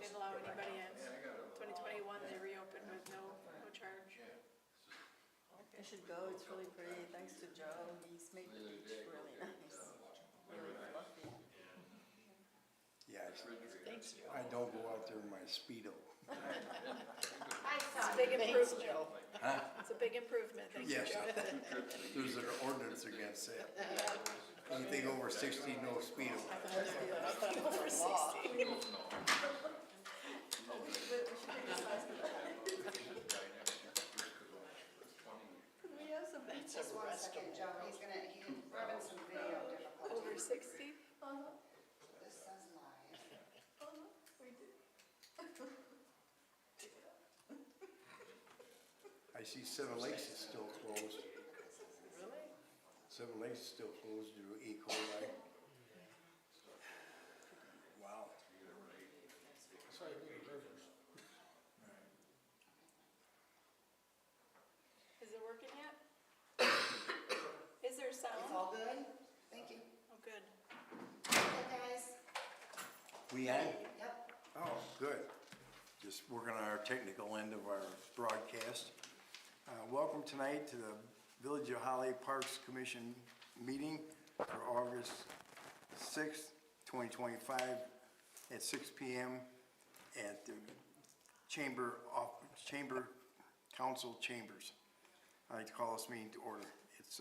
didn't allow anybody in. 2021, they reopened with no charge. You should go, it's really pretty, thanks to Joe, he's made the beach really nice, really fluffy. Yeah, Thanks, Joe. I don't go out there in my Speedo. It's a big improvement. It's a big improvement, thank you, Yes. Joe. There's an ordinance against that. Anything over 60, no Speedo. Over 60. We have some. Just 1 second, Joe, he's having some video difficulty. Over 60? This says live. I see Seven Lakes is still closed. Really? Seven Lakes is still closed due to E. coli. Wow. Is it working yet? Is there sound? It's all good? Thank you. Oh, good. Okay, guys? We on? Yep. Oh, good. Just working on our technical end of our broadcast. Welcome tonight to the Village of Holly Parks Commission meeting for August 6th, 2025 at 6 p.m. at the Chamber Council Chambers. I'd like to call this meeting to order. It's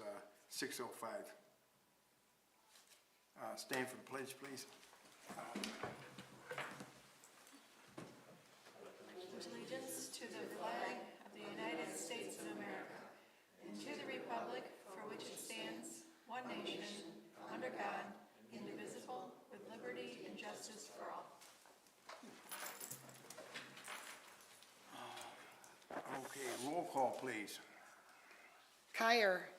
6:05. Stand for the pledge, please. Allegiance to the flag of the United States of America and to the republic for which it stands, one nation, under God, indivisible, with liberty and justice for all. Okay, roll call, please. Kyer.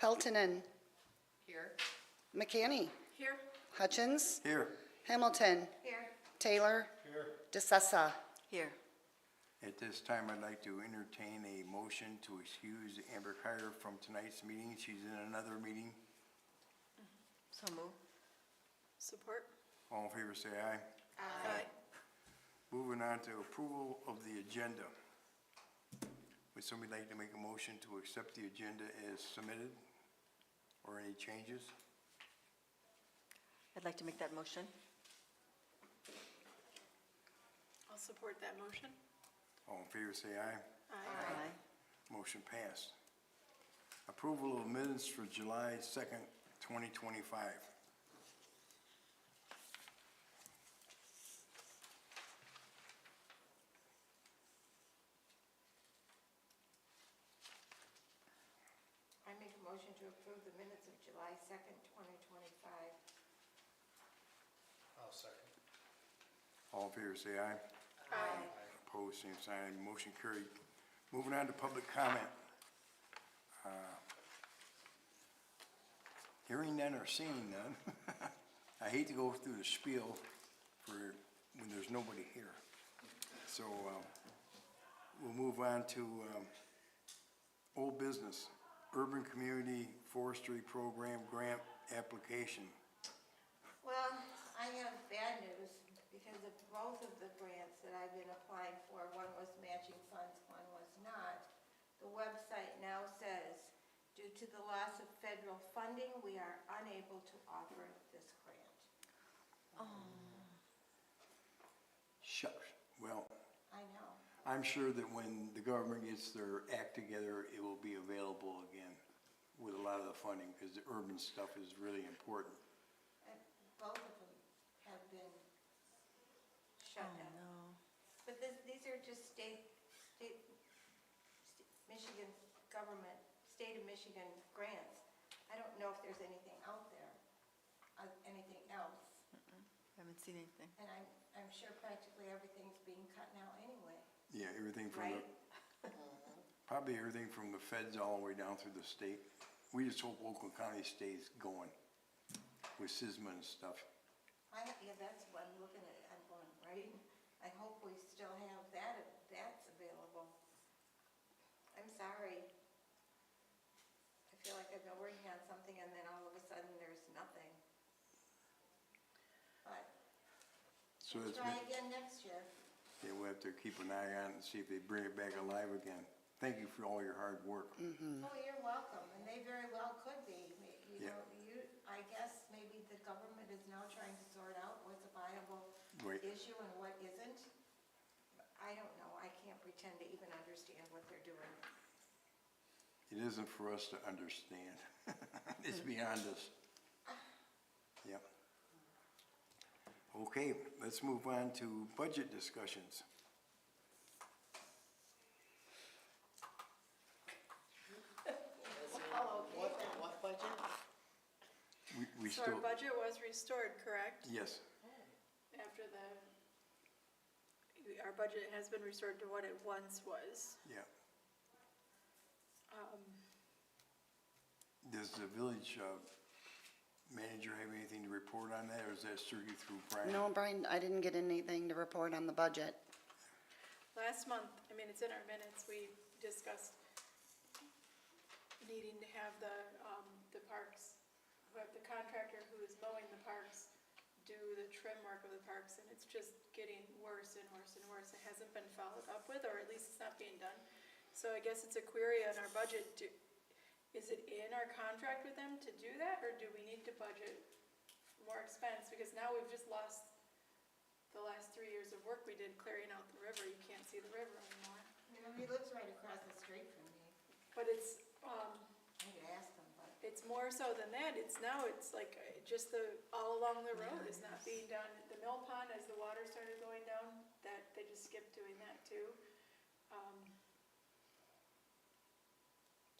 Peltonen. Here. McCanny. Here? Hutchins. Here. Hamilton. Here. Taylor. Here. DeSessa. Here. At this time, I'd like to entertain a motion to excuse Amber Kyer from tonight's meeting. She's in another meeting. So move. Support? All in favor, say aye. Aye. Moving on to approval of the agenda. Would somebody like to make a motion to accept the agenda as submitted? Or any changes? I'd like to make that motion. I'll support that motion. All in favor, say aye. Aye. Motion passed. Approval of minutes for July 2nd, 2025. I make a motion to approve the minutes of July 2nd, 2025. I'll second. All in favor, say aye. Aye. Opposed, same sign. Motion carried. Moving on to public comment. Hearing none or seeing none. I hate to go through the spiel for when there's nobody here. So we'll move on to old business, Urban Community Forestry Program Grant Application. Well, I have bad news because of both of the grants that I've been applying for. One was matching funds, one was not. The website now says, due to the loss of federal funding, we are unable to offer this grant. Shucks. Well, I know. I'm sure that when the government gets their act together, it will be available again with a lot of the funding, because the urban stuff is really important. And both of them have been shut Oh, down. no. But these are just Michigan government, state of Michigan grants. I don't know if there's anything out there, anything else. Haven't seen anything. And I'm sure practically everything's being cut now anyway, Yeah, everything from the, right? probably everything from the feds all the way down through the state. We just hope Oakland County stays going with SISMA and stuff. Yeah, that's what I'm looking at. I'm going, right? I hope we still have that, if that's available. I'm sorry. I feel like I've been working on something and then all of a sudden there's nothing. But So it's, Try again next year. yeah, we'll have to keep an eye on it and see if they bring it back alive again. Thank you for all your hard work. Oh, you're welcome, and they very well could be. You Yeah. know, I guess maybe the government is now trying to sort out what's a viable Right. issue and what isn't. I don't know, I can't pretend to even understand what they're doing. It isn't for us to understand. It's beyond us. Yep. Okay, let's move on to budget discussions. What budget? We So our still, budget was restored, correct? yes, After our budget has been restored to what it once was. yeah. Um, Does the village manager have anything to report on that, or is that strictly through Brian? No, Brian, I didn't get anything to report on the budget. Last month, I mean, it's in our minutes, we discussed needing to have the parks, who have the contractor who is mowing the parks, do the trim work of the parks, and it's just getting worse and worse and worse. It hasn't been followed up with, or at least it's not being done. So I guess it's a query on our budget. Is it in our contract with them to do that, or do we need to budget more expense? Because now we've just lost the last 3 years of work we did clearing out the river. You can't see the river anymore. You know, he lives right across the street from me. But it's, I could ask him, but it's more so than that. It's like just all along the road is not being done. The mill pond, as the water started going down, that they just skipped doing that too.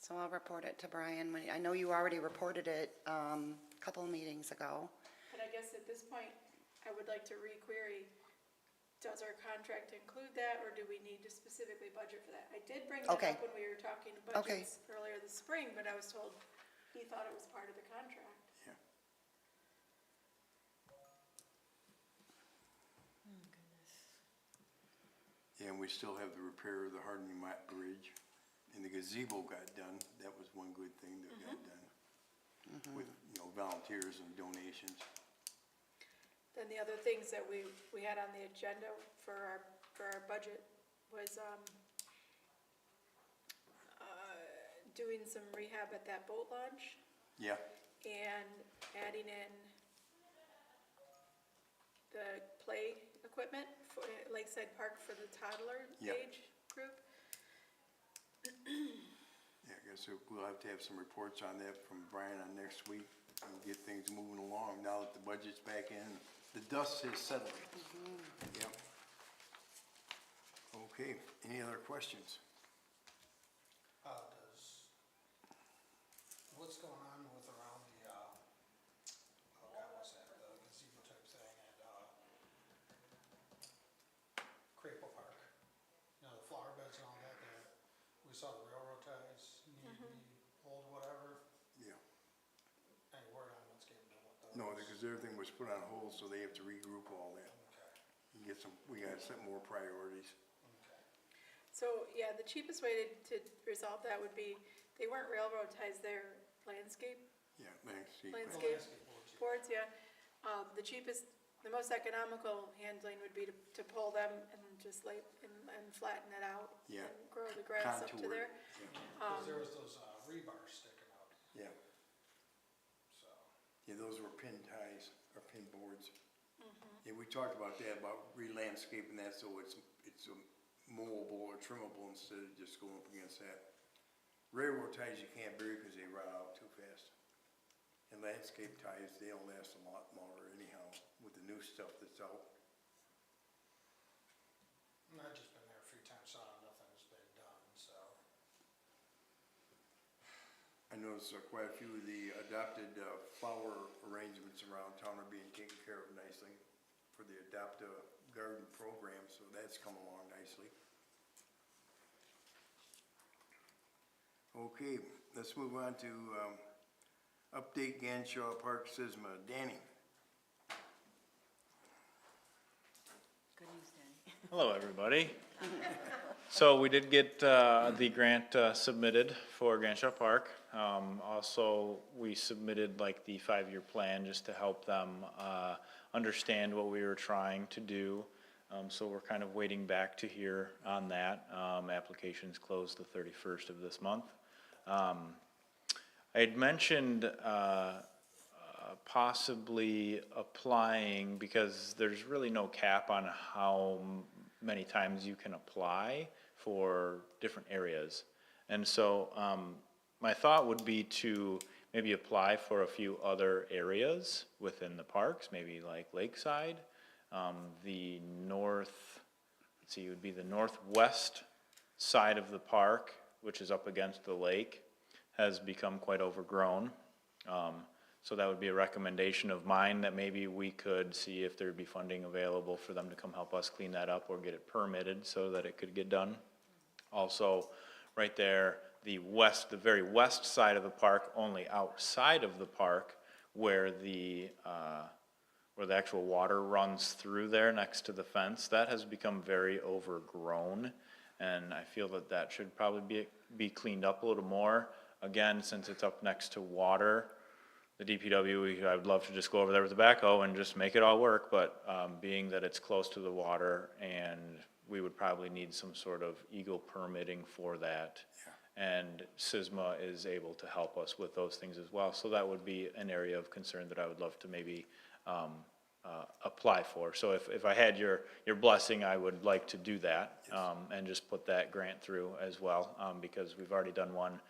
So I'll report it to Brian. I know you already reported it a couple of meetings ago. But I guess at this point, I would like to re-query, does our contract include that, or do we need to specifically budget for that? I did bring that Okay. up when we were talking Okay. budgets earlier this spring, but I was told he thought it was part of the contract. Yeah. Yeah, and we still have the repair of the Harding Mott Bridge, and the gazebo got done. That was one good thing that got done. With, volunteers and donations. Then the other things that we had on the agenda for our budget was doing some rehab at that boat launch Yeah, and adding in the play equipment for Lakeside Park for the toddler Yep. age group. yeah, I guess we'll have to have some reports on that from Brian on next week and get things moving along now that the budget's back in. The dust has settled. Yep. Okay, any other questions? What's going on with around the, what's that, the gazebo type thing at, Crapo Park? You know, the flower beds and all that, we saw the railroad ties need to be pulled, whatever. Yeah. Any word on what's getting done with those? No, because everything was put on hold, so they have to regroup all that. Okay, And we gotta set more priorities. okay. So, yeah, the cheapest way to resolve that would be, they weren't railroad ties, they're landscape Yeah, thanks, Chief. Landscape. Landscape boards, yeah. boards, yeah. The cheapest, the most economical handling would be to pull them and just and flatten it out. Yeah. And grow the grass up to Contour. there. Cause there was those, rebars sticking out, Yeah, so. yeah, those were pin ties, or pin boards. Yeah, we talked about that, about re-landscaping that so it's mowable or trimmable instead of just going up against that. Railroad ties you can't bury because they rot out too fast. And landscape ties, they'll last a lot longer anyhow with the new stuff that's out. And I've just been there a few times, saw nothing's been done, so. I noticed quite a few of the adopted flower arrangements around town are being taken care of nicely for the Adopt a Garden program, so that's come along nicely. Okay, let's move on to update Ganshaw Park SISMA. Danny? Good news, Danny. Hello, everybody. So we did get the grant submitted for Ganshaw Park. Also, we submitted like the 5-year plan just to help them understand what we were trying to do. So we're kind of waiting back to hear on that. Applications close the 31st of this month. I had mentioned possibly applying, because there's really no cap on how many times you can apply for different areas. And so my thought would be to maybe apply for a few other areas within the parks, maybe like Lakeside. The it would be the northwest side of the park, which is up against the lake, has become quite overgrown. So that would be a recommendation of mine, that maybe we could see if there'd be funding available for them to come help us clean that up or get it permitted so that it could get done. Also, right there, the very west side of the park, only outside of the park, where the actual water runs through there next to the fence, that has become very overgrown. And I feel that that should probably be cleaned up a little more. Again, since it's up next to water, the DPW, I would love to just go over there with the backhoe and just make it all work, but being that it's close to the water, and we would probably need some sort of EGLE permitting for that. And SISMA is able to help us with those things as well. So that would be an area of concern that I would love to maybe apply for. So if I had your blessing, I would like to do that, and just put that grant through as well, because we've already done one.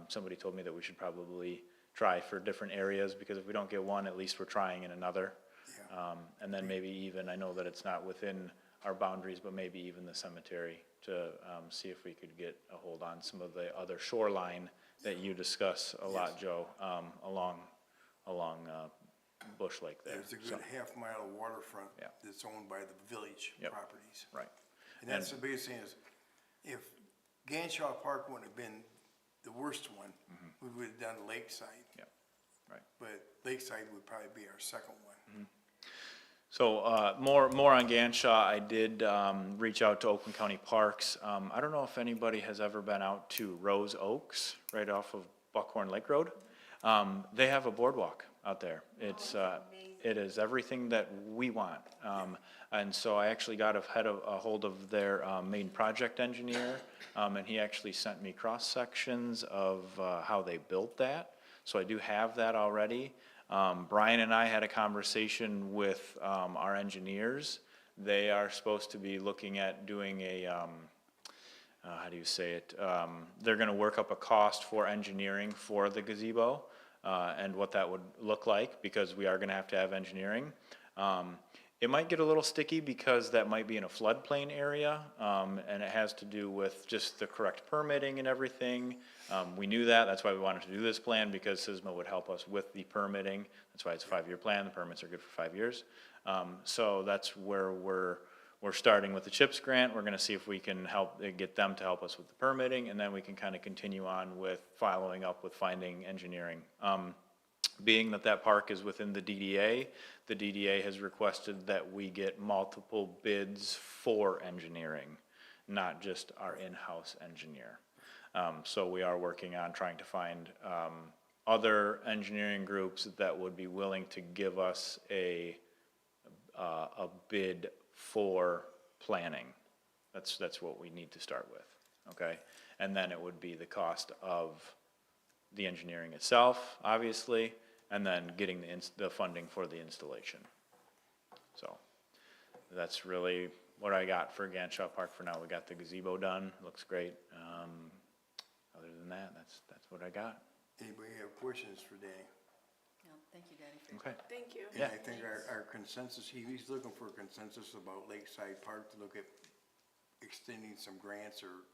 Somebody told me that we should probably try for different areas, because if we don't get one, at least we're trying in another. And then maybe even, I know that it's not within our boundaries, but maybe even the cemetery, to see if we could get a hold on some of the other shoreline that you discuss a lot, Joe, along Bush Lake there. There's a good half-mile of waterfront Yeah. that's owned by the village Yep. properties. Right. And that's the biggest thing is, if Ganshaw Park wouldn't have been the worst one, we would have done Lakeside. Yep. Right. But Lakeside would probably be our second one. So more on Ganshaw, I did reach out to Oakland County Parks. I don't know if anybody has ever been out to Rose Oaks, right off of Buckhorn Lake Road. They have a boardwalk out there. It is everything that we want. And so I actually got a hold of their main project engineer, and he actually sent me cross sections of how they built that. So I do have that already. Brian and I had a conversation with our engineers. They are supposed to be looking at doing a, how do you say it? They're gonna work up a cost for engineering for the gazebo, and what that would look like, because we are gonna have to have engineering. It might get a little sticky because that might be in a floodplain area, and it has to do with just the correct permitting and everything. We knew that, that's why we wanted to do this plan, because SISMA would help us with the permitting. That's why it's a 5-year plan, the permits are good for 5 years. So that's where we're starting with the CHIPS grant. We're gonna see if we can get them to help us with the permitting, and then we can kind of continue on with following up with finding engineering. Being that park is within the DDA has requested that we get multiple bids for engineering, not just our in-house engineer. So we are working on trying to find other engineering groups that would be willing to give us a bid for planning. That's what we need to start with, okay? And then it would be the cost of the engineering itself, obviously, and then getting the funding for the installation. So that's really what I got for Ganshaw Park for now. We got the gazebo done, looks great. Other than that, that's what I got. Anybody have questions for Danny? No, thank you, Danny, for your Okay. Thank you. And I think our consensus, he's looking for a consensus about Lakeside Park, to look at extending some grants or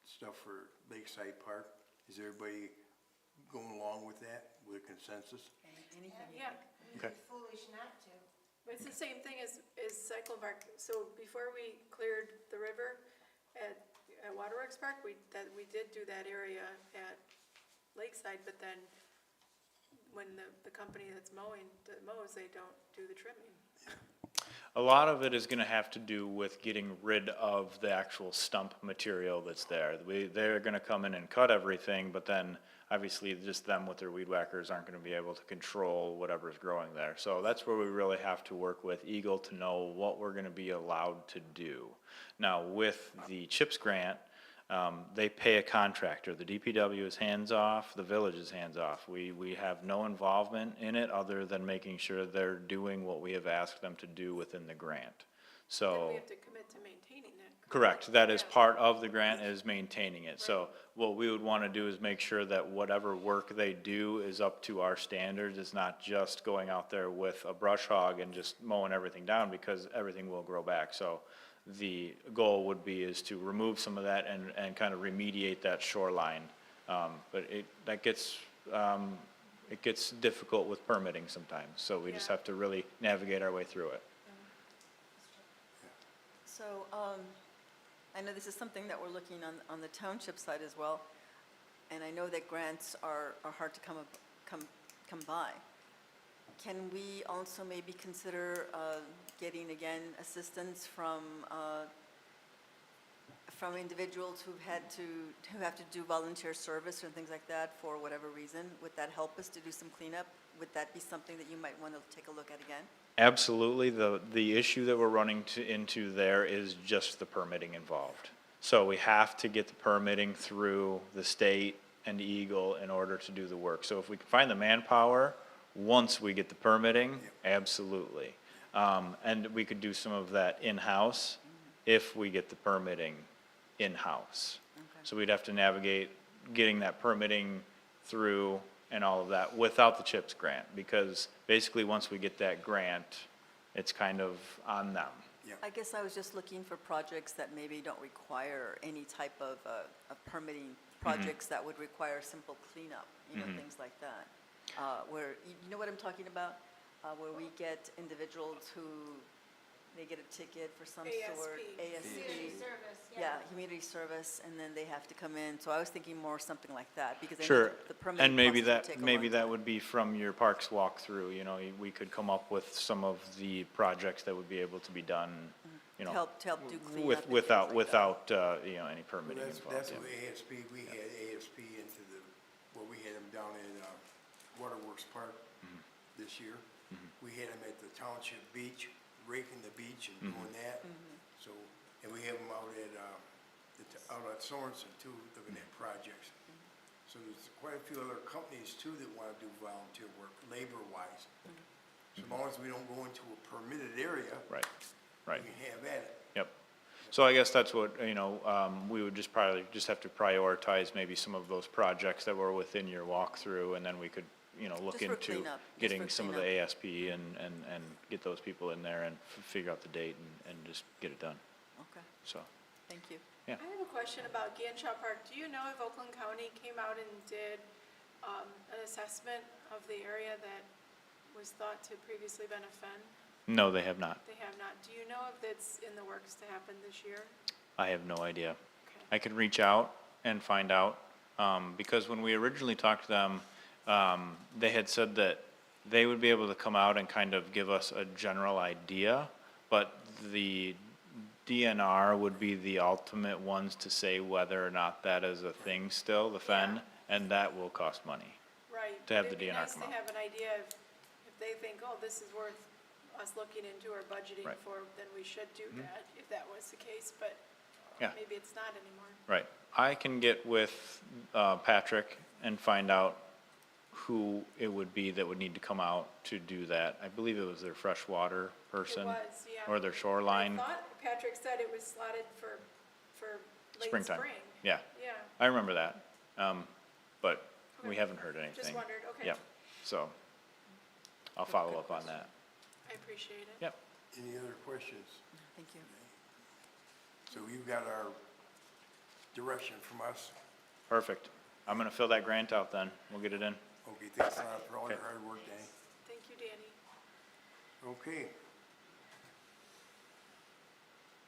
stuff for Lakeside Park. Is everybody going along with that, with a consensus? anything. Yeah, We'd Okay. be foolish not to. but it's the same thing as Cyclovark. So before we cleared the river at Waterworks Park, we did do that area at Lakeside, but then when the company that's mows, they don't do the trimming. A lot of it is gonna have to do with getting rid of the actual stump material that's there. They're gonna come in and cut everything, but then obviously just them with their weed whackers aren't gonna be able to control whatever's growing there. So that's where we really have to work with Eagle to know what we're gonna be allowed to do. Now, with the CHIPS grant, they pay a contractor. The DPW is hands-off, the village is hands-off. We have no involvement in it other than making sure they're doing what we have asked them to do within the grant. So. Then we have to commit to maintaining that. Correct, that is Yeah. part of the grant, is maintaining it. So what we would want to do is make sure that whatever work they do is up to our standards. It's not just going out there with a brush hog and just mowing everything down, because everything will grow back. So the goal would be is to remove some of that and kind of remediate that shoreline. But it gets difficult with permitting sometimes, so we just Yeah. have to really navigate our way through it. So, I know this is something that we're looking on the township side as well, and I know that grants are hard to come by. Can we also maybe consider getting, again, assistance from individuals who have to do volunteer service or things like that for whatever reason? Would that help us to do some cleanup? Would that be something that you might want to take a look at again? Absolutely. The issue that we're running into there is just the permitting involved. So we have to get the permitting through the state and Eagle in order to do the work. So if we can find the manpower, once we get the permitting, absolutely. And we could do some of that in-house if we get the permitting in-house. So we'd have to navigate getting that permitting through and all of that without the CHIPS grant, because basically once we get that grant, it's kind of on them. I guess I was just looking for projects that maybe don't require any type of permitting, projects that would require simple cleanup, things like that. Where, you know what I'm talking about? Where we get individuals who, they get a ticket for some sort. Community ASP. service, Yeah, community service, and then they have to come in. So I was thinking more something like that, because I know Sure, the permitting and maybe process would take a maybe long that time. would be from your parks walkthrough, we could come up with some of the projects that would be able to be done, To help do cleanup and things without, like that. without, any permitting That's involved, yeah. what ASP, we had ASP into we had them down in Waterworks Park this year. We had them at the Township Beach, raking the beach and doing that. So, and we have them out at Sorenson too, looking at projects. So there's quite a few other companies too that want to do volunteer work, labor-wise. So as long as we don't go into a permitted area, Right, right. we can have at it. Yep. So I guess that's what, we would probably have to prioritize maybe some of those projects that were within your walkthrough, and then we could, look Just for into cleanup, just getting for some of the cleanup. ASP and get those people in there and figure out the date and just get it done, Okay, so. thank you. I have a question about Ganshaw Park. Do you know if Oakland County came out and did an assessment of the area that was thought to previously been a fen? No, they have not. They have not. Do you know if it's in the works to happen this year? I have no idea. Okay. I could reach out and find out, because when we originally talked to them, they had said that they would be able to come out and kind of give us a general idea, but the DNR would be the ultimate ones to say whether or not that is a thing still, the fen, and that will cost money. Right. To have the It'd be DNR nice come to out. have an idea if they think, oh, this is worth us looking into or budgeting Right. Mm-hmm. for, then we should do that, if that was the case, but Yeah. maybe it's not anymore. Right. I can get with Patrick and find out who it would be that would need to come out to do that. I believe it was their freshwater person. It was, yeah. Or their shoreline. I thought Patrick said it was slotted for late Springtime. spring. Yeah, Yeah, I remember that. But we Okay. haven't heard anything. just wondered, okay. Yeah, so I'll follow up on that. I appreciate it. Yep, Any other questions? Thank you. So you've got our direction from us. perfect. I'm gonna fill that grant out then. We'll get it in. Okay, thanks a lot for all your Okay. hard work, Danny. Thank you, Danny. Okay.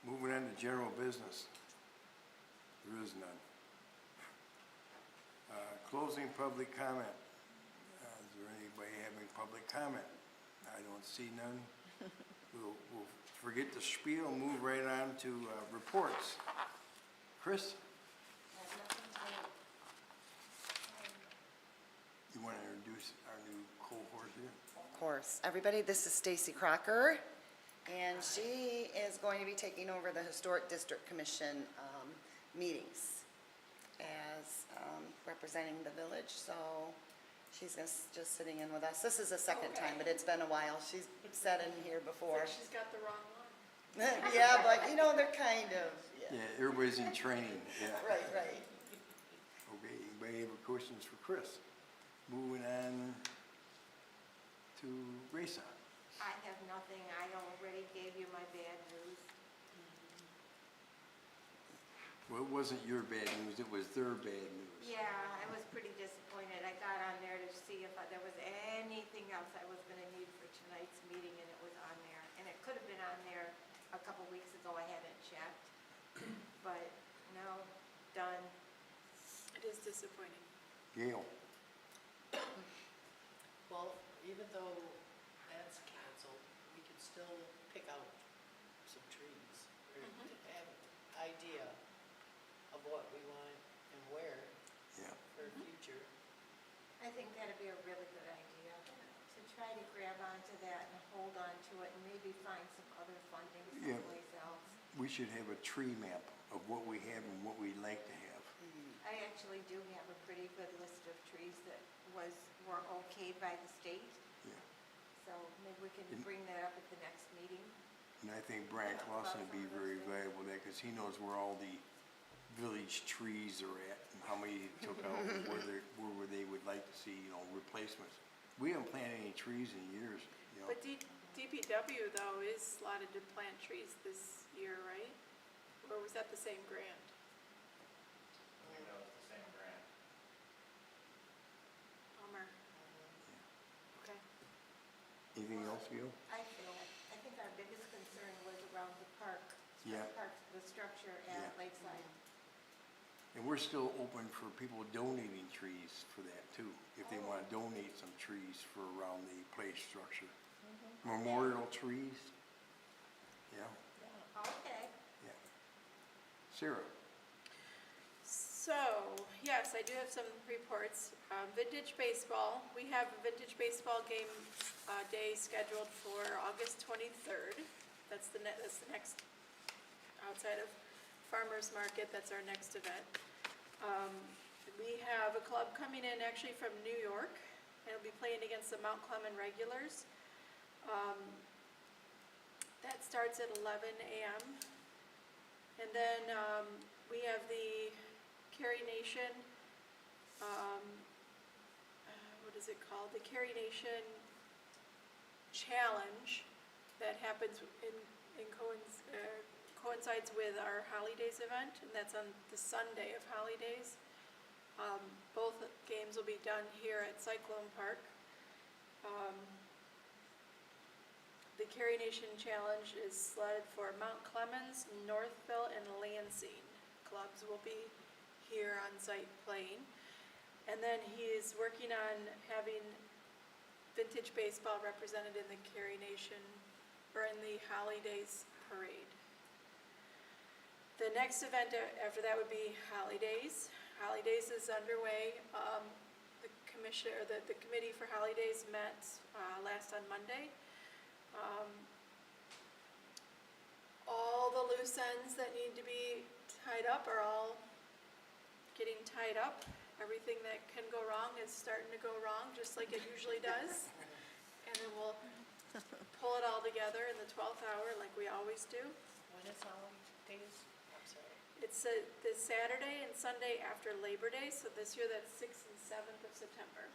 Moving on to general business. There is none. Closing public comment. Is there anybody having public comment? I don't see none. We'll forget the spiel and move right on to reports. Chris, you want to introduce our new cohort here? Of course. Everybody, this is Stacy Crocker, and she is going to be taking over the Historic District Commission meetings as representing the village, so she's just sitting in with us. This is the second time, but it's been a while. She's sat in here before. She's got the wrong one. Yeah, but you know, they're kind of, yeah. Yeah, everybody's in training, yeah. Right. Okay, anybody have questions for Chris? Moving on to Raisa. I have nothing, I already gave you my bad news. Well, it wasn't your bad news, it was their bad news. Yeah, I was pretty disappointed. I got on there to see if there was anything else I was gonna need for tonight's meeting, and it was on there. And it could have been on there a couple weeks ago, I haven't checked. But no, done. It is disappointing. Gail, Well, even though that's canceled, we could still pick out some trees or to have an idea of what we want and where yeah. for future. I think that'd be a really good idea, to try to grab onto that and hold on to it and maybe find some other funding Yeah. someplace else. We should have a tree map of what we have and what we'd like to have. I actually do have a pretty good list of trees that were okayed by the state, Yeah. so maybe we can bring that up at the next meeting. And I think Brian Clausen would be very valuable there, because he knows where all the village trees are at and how many he took out, and where they would like to see, you know, replacements. We haven't planted any trees in years, you know. But DPW though is slotted to plant trees this year, right? Or was that the same grant? I think that was the same grant. Bummer. Okay. Anything else, Gail? I think our biggest concern was around the park. Yeah. The structure Yeah. at Lakeside. And we're still open for people donating trees for that too, if they want to donate some trees for around the play structure. Memorial trees, yeah, Okay. yeah. Sarah, So, yes, I do have some reports. Vintage baseball, we have a vintage baseball game day scheduled for August 23rd. That's the next, outside of Farmers Market, that's our next event. We have a club coming in actually from New York, and it'll be playing against the Mount Clemens Regulars. That starts at 11 a.m. And then we have the Carrie Nation, what is it called? The Carrie Nation Challenge that happens coincides with our Holly Days event, and that's on the Sunday of Holly Days. Both games will be done here at Cyclone Park. The Carrie Nation Challenge is slotted for Mount Clemens, Northville, and Lansing. Clubs will be here on site playing. And then he is working on having vintage baseball represented in the Carrie Nation, or in the Holly Days Parade. The next event after that would be Holly Days. Holly Days is underway. The committee for Holly Days met last on Monday. All the loose ends that need to be tied up are all getting tied up. Everything that can go wrong is starting to go wrong, just like it usually does. And then we'll pull it all together in the 12th hour like we always do. When is holidays? I'm sorry. It's the Saturday and Sunday after Labor Day, so this year that's 6th and 7th of September.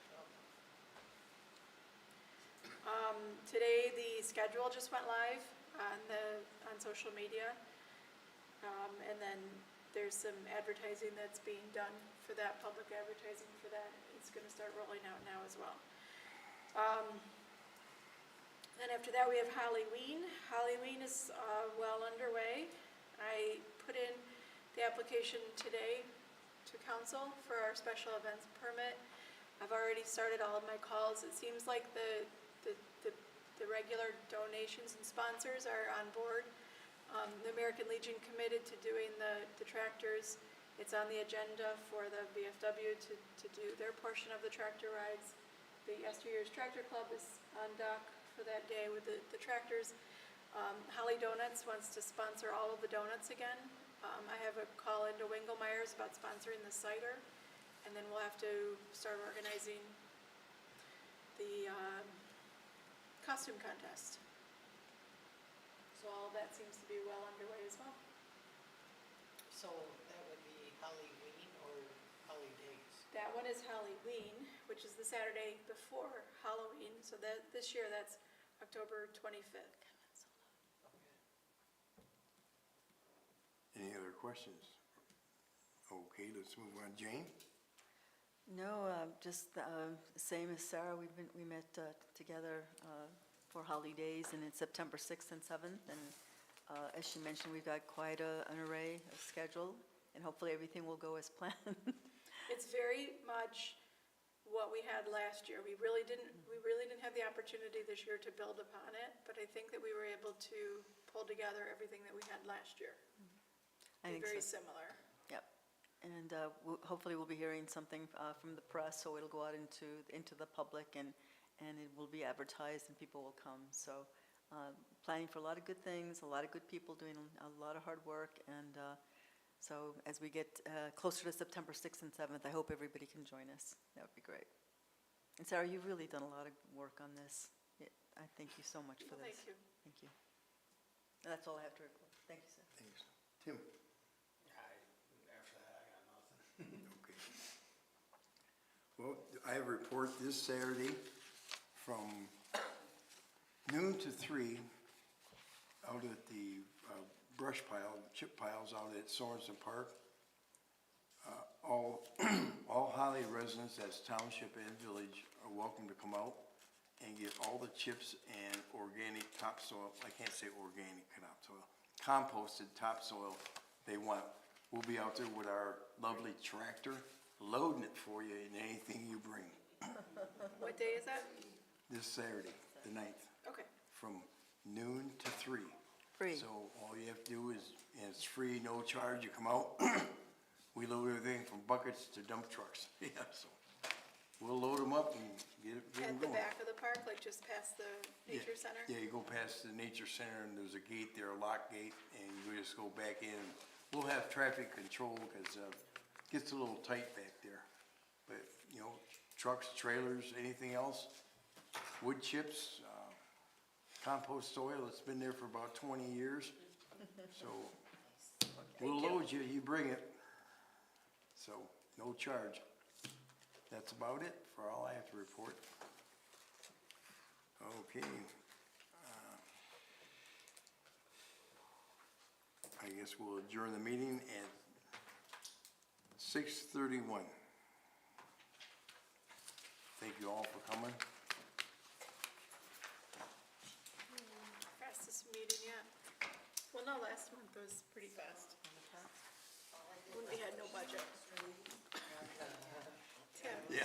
Today, the schedule just went live on social media. And then there's some advertising that's being done for that, public advertising for that. It's gonna start rolling out now as well. Then after that, we have Halloween. Halloween is well underway. I put in the application today to council for our special events permit. I've already started all of my calls. It seems like the the regular donations and sponsors are on board. The American Legion committed to doing the tractors. It's on the agenda for the VFW to do their portion of the tractor rides. The Yesteryear's Tractor Club is on dock for that day with the tractors. Holly Donuts wants to sponsor all of the donuts again. I have a call into Wingelmeyer's about sponsoring the cider, and then we'll have to start organizing the costume contest. So all of that seems to be well underway as well. So that would be Halloween or Holidays? That one is Halloween, which is the Saturday before Halloween, so that, this year that's October 25th. Any other questions? Okay, let's move on. Jane? No, just same as Sarah, we met together for holidays, and it's September 6th and 7th, and as she mentioned, we've got quite an array of schedule, and hopefully everything will go as planned. It's very much what we had last year. We really didn't have the opportunity this year to build upon it, but I think that we were able to pull together everything that we had last year. I think Very so. similar. Yep. And hopefully we'll be hearing something from the press, so it'll go out into the public, and it will be advertised and people will come. So planning for a lot of good things, a lot of good people doing a lot of hard work, and so as we get closer to September 6th and 7th, I hope everybody can join us. That would be great. And Sarah, you've really done a lot of work on this. I thank you so much for Well, this. thank you. Thank you. And that's all I have to report. Thank you, sir. Thanks. Tim? After that, I got nothing. Okay. Well, I have a report this Saturday from noon to 3 out at the brush pile, chip piles out at Sorensen Park. All Holly residents, that's township and village, are welcome to come out and get all the chips and organic topsoil, I can't say organic topsoil, composted topsoil they want. We'll be out there with our lovely tractor, loading it for you in anything you bring. What day is that? This Saturday, the 9th, Okay. from noon to 3. Free. So all you have to do is, and it's free, no charge, you come out. We load everything from buckets to dump trucks. Yeah, so we'll load them up and get them At the going. back of the park, like just past the nature center? Yeah, you go past the nature center and there's a gate there, a lock gate, and you just go back in. We'll have traffic control because it gets a little tight back there. But, you know, trucks, trailers, anything else, wood chips, compost soil, it's been there for about 20 years. So we'll load you, you bring it. So no charge. That's about it for all I have to report. Okay. I guess we'll adjourn the meeting at 6:31. Thank you all for coming. Fastest meeting yet. Well, no, last month was pretty fast. When we had no budget. Tim, Yeah.